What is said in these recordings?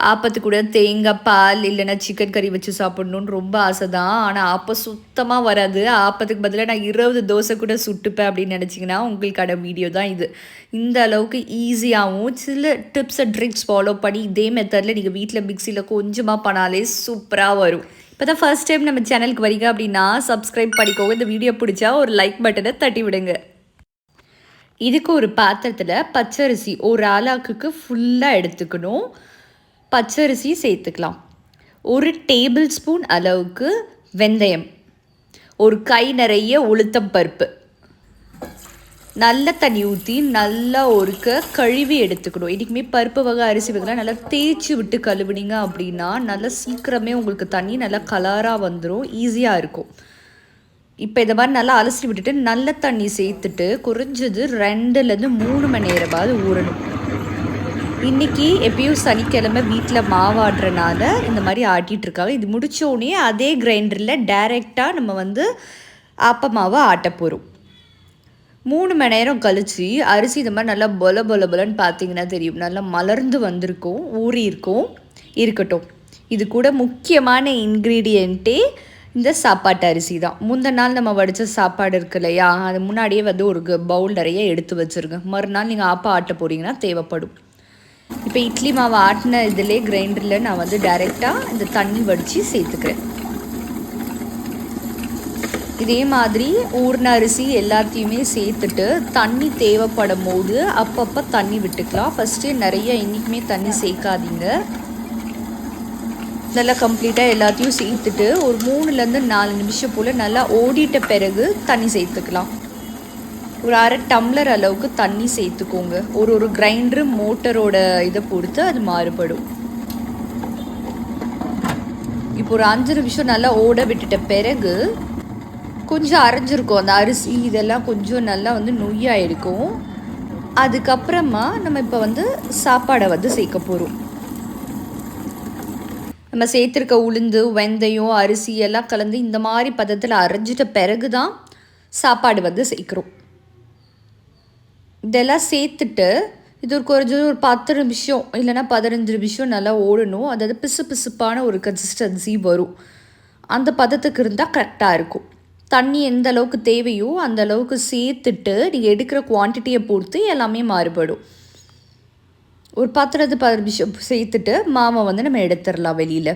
ஆப்பத்துக்கு கூட தேங்காய் பால் இல்லைன்னா சிக்கன் கறி வச்சு சாப்பிடணுன்னு ரொம்ப ஆசை தான். ஆனால் ஆப்பம் சுத்தமாக வராது. ஆப்பத்துக்கு பதிலாக நான் 20 தோசை கூட சுட்டுப்பேன் அப்படின்னு நினச்சிங்கன்னா உங்களுக்கான வீடியோ தான் இது. இந்த அளவுக்கு ஈஸியாகவும் சில டிப்ஸ் அண்ட் ட்ரிக்ஸ் ஃபாலோ பண்ணி இதே மெத்தடில் நீங்கள் வீட்டில் மிக்சியில் கொஞ்சமாக பண்ணாலே சூப்பராக வரும். இப்போ தான் ஃபர்ஸ்ட் டைம் நம்ம சேனலுக்கு வரீங்க அப்படின்னா சப்ஸ்கிரைப் பண்ணிக்கோங்க. இந்த வீடியோ பிடிச்சா ஒரு லைக் பட்டனை தட்டி விடுங்க. இதுக்கு ஒரு பாத்திரத்தில் பச்சரிசி ஒரு ஆளாக்குக்கு ஃபுல்லாக எடுத்துக்கணும். பச்சரிசி சேர்த்துக்கலாம். 1 டேபிள் ஸ்பூன் அளவுக்கு வெந்தயம், ஒரு கை நிறைய உளுத்தம் பருப்பு, நல்ல தண்ணி ஊற்றி நல்லா ஒருக்க கழுவி எடுத்துக்கணும். இன்றைக்குமே பருப்பு வகை அரிசி வகைலாம் நல்லா தேய்ச்சி விட்டு கழுவுனீங்க அப்படின்னா நல்லா சீக்கிரமே உங்களுக்கு தண்ணி நல்லா கலராக வந்துடும், ஈஸியாக இருக்கும். இப்போ இதை மாதிரி நல்லா அலசி விட்டுட்டு நல்ல தண்ணி சேர்த்துட்டு குறைஞ்சது 2லேருந்து 3 மணி நேரமாவது ஊறணும். இன்றைக்கி எப்பயும் சனிக்கிழமை வீட்டில் மாவாடுறனால இந்த மாதிரி ஆட்டிகிட்ருக்காங்க. இது முடித்தோடனே அதே கிரைண்டரில் டைரெக்டாக நம்ம ஆப்ப மாவை ஆட்ட போகிறோம். 3 மணி நேரம் கழித்து அரிசி இந்த மாதிரி நல்லா பொலன்னு பார்த்தீங்கன்னா தெரியும், நல்லா மலர்ந்து வந்திருக்கும், ஊறி இருக்கும். இருக்கட்டும், இது கூட முக்கியமான இன்க்ரீடியண்ட்டே இந்த சாப்பாட்டு அரிசி தான். முந்தின நாள் நம்ம வடித்த சாப்பாடு இருக்கு இல்லையா, அது முன்னாடியே ஒரு பவுல் நிறைய எடுத்து வச்சுருங்க. மறுநாள் நீங்கள் ஆப்பா ஆட்ட போகிறீங்கன்னா தேவைப்படும். இப்போ இட்லி மாவு ஆட்டின இதிலே கிரைண்டரில் நான் டைரெக்டாக இந்த தண்ணி வடித்து சேர்த்துக்கிறேன். இதே மாதிரி ஊர்ன அரிசி எல்லாத்தையுமே சேர்த்துட்டு தண்ணி தேவைப்படும் போது அப்பப்போ தண்ணி விட்டுக்கலாம். ஃபஸ்ட்டு நிறைய என்றைக்குமே தண்ணி சேர்க்காதீங்க. நல்லா கம்ப்ளீட்டாக எல்லாத்தையும் சேர்த்துட்டு ஒரு 3லேருந்து 4 நிமிஷம் போல் நல்லா ஓடிட்ட பிறகு தண்ணி சேர்த்துக்கலாம். ஒரு 1/2 டம்ளர் அளவுக்கு தண்ணி சேர்த்துக்கோங்க. ஒரு கிரைண்டரு மோட்டரோட இதை பொறுத்து அது மாறுபடும். இப்போ ஒரு 5 நிமிஷம் நல்லா ஓட விட்டுட்ட பிறகு கொஞ்சம் அரைஞ்சிருக்கும் அந்த அரிசி, இதெல்லாம் கொஞ்சம் நல்லா நொய்யாயிருக்கும். அதுக்கப்புறமா நம்ம இப்போ சாப்பாடை சேர்க்க போகிறோம். நம்ம சேர்த்துருக்க உளுந்து, வெந்தயம், அரிசி எல்லாம் கலந்து இந்த மாதிரி பதத்தில் அரைஞ்சிட்ட பிறகு தான் சாப்பாடு சேர்க்குறோம். இதெல்லாம் சேர்த்துட்டு இது ஒரு 10 நிமிஷம் இல்லைனா 15 நிமிஷம் நல்லா ஓடணும். அதாவது பிசுப்பான ஒரு கன்சிஸ்டன்சி வரும். அந்த பதத்துக்கு இருந்தால் கரெக்டாக இருக்கும். தண்ணி எந்த அளவுக்கு தேவையோ அந்த அளவுக்கு சேர்த்துட்டு நீங்கள் எடுக்கிற குவான்டிட்டியை பொறுத்து எல்லாமே மாறுபடும். ஒரு 10-15 நிமிஷம் சேர்த்துட்டு மாவை நம்ம எடுத்துடலாம் வெளியில்.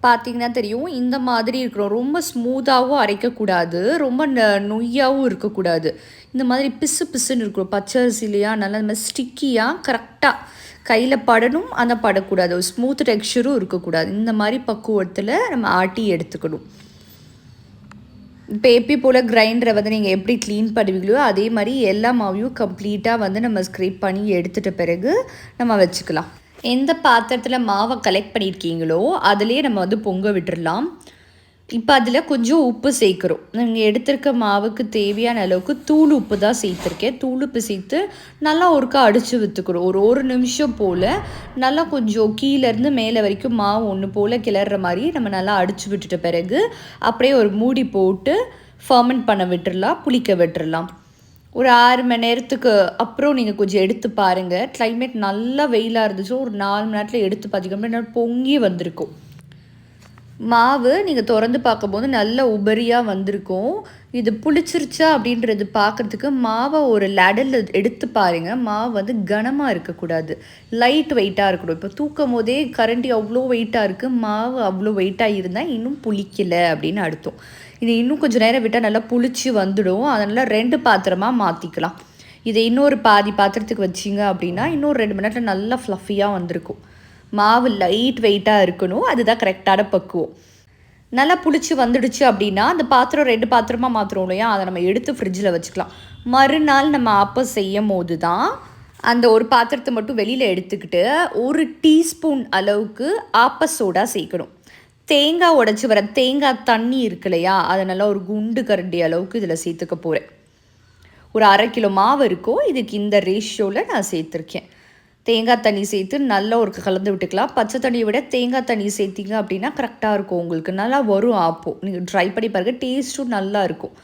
பார்த்திங்கன்னா தெரியும், இந்த மாதிரி இருக்கிறோம். ரொம்ப ஸ்மூத்தாகவும் அரைக்கக்கூடாது, ரொம்ப நொய்யாகவும் இருக்கக்கூடாது. இந்த மாதிரி பிசுன்னு இருக்கிறோம் பச்சரிசிலையா, நல்லா இந்த மாதிரி ஸ்டிக்கியாக கரெக்டாக கையில் படணும், ஆனால் படக்கூடாது. ஒரு ஸ்மூத் டெக்ஸ்சரும் இருக்கக்கூடாது. இந்த மாதிரி பக்குவத்தில் நம்ம ஆட்டி எடுத்துக்கணும். இப்போ எப்பி போல் கிரைண்டரை நீங்கள் எப்படி க்ளீன் பண்ணுவீங்களோ அதே மாதிரி எல்லா மாவையும் கம்ப்ளீட்டாக நம்ம ஸ்க்ரேப் பண்ணி எடுத்துகிட்ட பிறகு நம்ம வச்சுக்கலாம். எந்த பாத்திரத்தில் மாவை கலெக்ட் பண்ணியிருக்கீங்களோ அதுலேயே நம்ம பொங்க விட்டுடலாம். இப்போ அதில் கொஞ்சம் உப்பு சேர்க்குறோம். நீங்கள் எடுத்திருக்க மாவுக்கு தேவையான அளவுக்கு தூள் உப்பு தான் சேர்த்துருக்கேன். தூள் உப்பு சேர்த்து நல்லா ஒருக்கா அடித்து விற்றுக்கிறோம். ஒரு நிமிஷம் போல் நல்லா கொஞ்சம் கீழேருந்து மேலே வரைக்கும் மாவு ஒன்று போல் கிளற மாதிரி நம்ம நல்லா அடித்து விட்டுட்ட பிறகு அப்படியே ஒரு மூடி போட்டு ஃபர்மெண்ட் பண்ண விட்டுடலாம், புளிக்க விட்டுடலாம். ஒரு 6 மணி நேரத்துக்கு அப்புறம் நீங்கள் கொஞ்சம் எடுத்து பாருங்கள். கிளைமேட் நல்லா வெயிலாக இருந்துச்சு. ஒரு 4 மணி நேரத்தில் எடுத்து பார்த்தீங்கன்னா பொங்கி வந்திருக்கும். மாவு நீங்கள் திறந்து பார்க்கும்போது நல்ல உபரியாக வந்திருக்கும். இது புளிச்சிருச்சா அப்படின்றது பார்க்குறதுக்கு மாவை ஒரு லெடலில் எடுத்து பாருங்கள். மாவு கனமாக இருக்கக்கூடாது, லைட் வெயிட்டாக இருக்கணும். இப்போ தூக்கும் போதே கரண்டி அவ்வளோ வெயிட்டாக இருக்குது, மாவு அவ்வளோ வெயிட்டாக இருந்தால் இன்னும் புளிக்கலை அப்படின்னு அர்த்தம். இது இன்னும் கொஞ்சம் நேரம் விட்டால் நல்லா புளிச்சு வந்துடும். அதனால் 2 பாத்திரமாக மாற்றிக்கலாம். இதை இன்னொரு பாதி பாத்திரத்துக்கு வச்சிங்க அப்படின்னா இன்னொரு 2 மணி நேரத்தில் நல்லா ஃப்ளஃபியாக வந்திருக்கும். மாவு லைட் வெயிட்டாக இருக்கணும், அதுதான் கரெக்டான பக்குவம். நல்லா புளிச்சு வந்துடுச்சு அப்படின்னா அந்த பாத்திரம் 2 பாத்திரமாக மாற்றுறோம் இல்லையா, அதை நம்ம எடுத்து ஃப்ரிட்ஜில் வச்சுக்கலாம். மறுநாள் நம்ம ஆப்பம் செய்யும் போது தான் அந்த ஒரு பாத்திரத்தை மட்டும் வெளியில் எடுத்துக்கிட்டு 1 டீஸ்பூன் அளவுக்கு ஆப்ப சோடா சேர்க்கணும். தேங்காய் உடைச்சி வர தேங்காய் தண்ணி இருக்கு இல்லையா, அதை நல்லா ஒரு குண்டு கரண்டி அளவுக்கு இதில் சேர்த்துக்க போகிறேன். ஒரு 1/2 கிலோ மாவு இருக்கும், இதுக்கு இந்த ரேஷியோவில் நான் சேர்த்துருக்கேன். தேங்காய் தண்ணி சேர்த்து நல்லா ஒரு கலந்து விட்டுக்கலாம். பச்சை தண்ணியை விட தேங்காய் தண்ணி சேர்த்திங்க அப்படின்னா கரெக்டாக இருக்கும், உங்களுக்கு நல்லா வரும் ஆப்பம். நீங்கள் ட்ரை பண்ணி பாருங்கள், டேஸ்ட்டும் நல்லா இருக்கும்.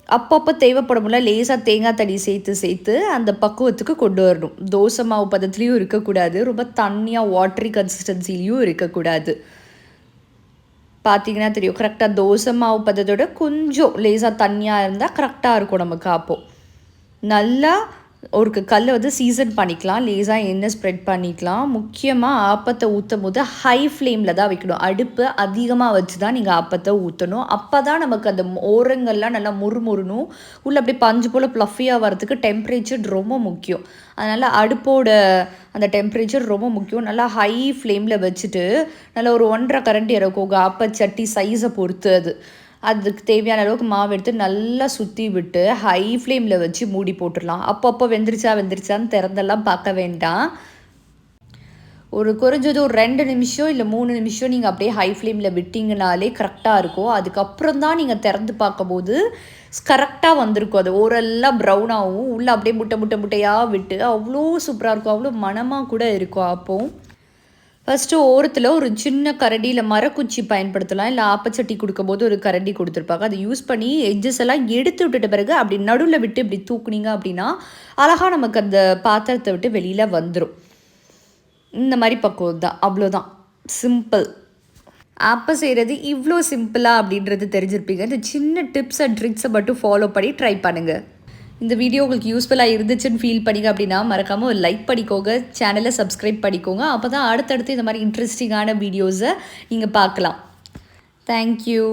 அப்பப்போ தேவைப்படும்ல லேசாக தேங்காய் தண்ணி சேர்த்து அந்த பக்குவத்துக்கு கொண்டு வரணும். தோசை மாவு பதத்துலேயும் இருக்கக்கூடாது, ரொம்ப தண்ணியாக வாட்டரி கன்சிஸ்டன்சிலையும் இருக்கக்கூடாது. பார்த்தீங்கன்னா தெரியும், கரெக்டாக தோசை மாவு பதத்தோட கொஞ்சம் லேசாக தண்ணியாக இருந்தால் கரெக்டாக இருக்கும் நமக்கு. அப்போது நல்லா ஒரு கல்லை வந்து சீசன் பண்ணிக்கலாம், லேசாக எண்ணெய் ஸ்ப்ரெட் பண்ணிக்கலாம். முக்கியமாக ஆப்பத்தை ஊற்றும் போது ஹை ஃப்ளேமில் தான் வைக்கணும். அடுப்பு அதிகமாக வச்சு தான் நீங்கள் ஆப்பத்தை ஊற்றணும். அப்போ தான் நமக்கு அந்த ஓரங்கள்லாம் நல்லா முறுமுறுணும், உள்ளே அப்படியே பஞ்சு போல் ப்ளஃபியாக வரதுக்கு டெம்பரேச்சர் ரொம்ப முக்கியம். அதனால் அடுப்போட அந்த டெம்பரேச்சர் ரொம்ப முக்கியம். நல்லா ஹை ஃப்ளேமில் வச்சுட்டு நல்லா ஒரு 1.5 கரண்டி இறக்குங்க. ஆப்பச்சட்டி சைஸை பொறுத்து அதுக்கு தேவையான அளவுக்கு மாவு எடுத்து நல்லா சுற்றி விட்டு ஹை ஃப்ளேமில் வச்சு மூடி போட்டுடலாம். அப்பப்போ வெந்துருச்சான்னு திறந்தெல்லாம் பார்க்க வேண்டாம். ஒரு குறைஞ்சது ஒரு 2 நிமிஷம் இல்லை 3 நிமிஷம் நீங்கள் அப்படியே ஹை ஃப்ளேமில் விட்டிங்கனாலே கரெக்டாக இருக்கும். அதுக்கப்புறம் தான் நீங்கள் திறந்து பார்க்கும்போது கரெக்டாக வந்திருக்கும். அது ஓரெல்லாம் ப்ரௌனாகவும் உள்ளே அப்படியே முட்டையாக விட்டு அவ்வளோ சூப்பராக இருக்கும், அவ்வளோ மணமாக கூட இருக்கும். அப்போது ஃபஸ்ட்டு ஓரத்தில் ஒரு சின்ன கரண்டி இல்லை மரக்குச்சி பயன்படுத்தலாம், இல்லை ஆப்பச்சட்டி கொடுக்கும்போது ஒரு கரண்டி கொடுத்துருப்பாங்க. அதை யூஸ் பண்ணி எட்ஜஸ் எல்லாம் எடுத்து விட்டுட்ட பிறகு அப்படி நடுவில் விட்டு இப்படி தூக்குனீங்க அப்படின்னா அழகாக நமக்கு அந்த பாத்திரத்தை விட்டு வெளியில் வந்துடும். இந்த மாதிரி பக்குவம் தான், அவ்வளோதான், சிம்பிள். ஆப்பை செய்கிறது இவ்வளோ சிம்பிளாக அப்படின்றது தெரிஞ்சிருப்பீங்க. இந்த சின்ன டிப்ஸ் அண்ட் ட்ரிக்ஸை மட்டும் ஃபாலோ பண்ணி ட்ரை பண்ணுங்கள். இந்த வீடியோ உங்களுக்கு யூஸ்ஃபுல்லாக இருந்துச்சுன்னு ஃபீல் பண்ணிங்க அப்படின்னா மறக்காமல் ஒரு லைக் பண்ணிக்கோங்க, சேனலை சப்ஸ்கிரைப் பண்ணிக்கோங்க. அப்போ தான் அடுத்தடுத்து இந்த மாதிரி இன்ட்ரெஸ்டிங்கான வீடியோஸை நீங்கள் பார்க்கலாம். தேங்க்யூ.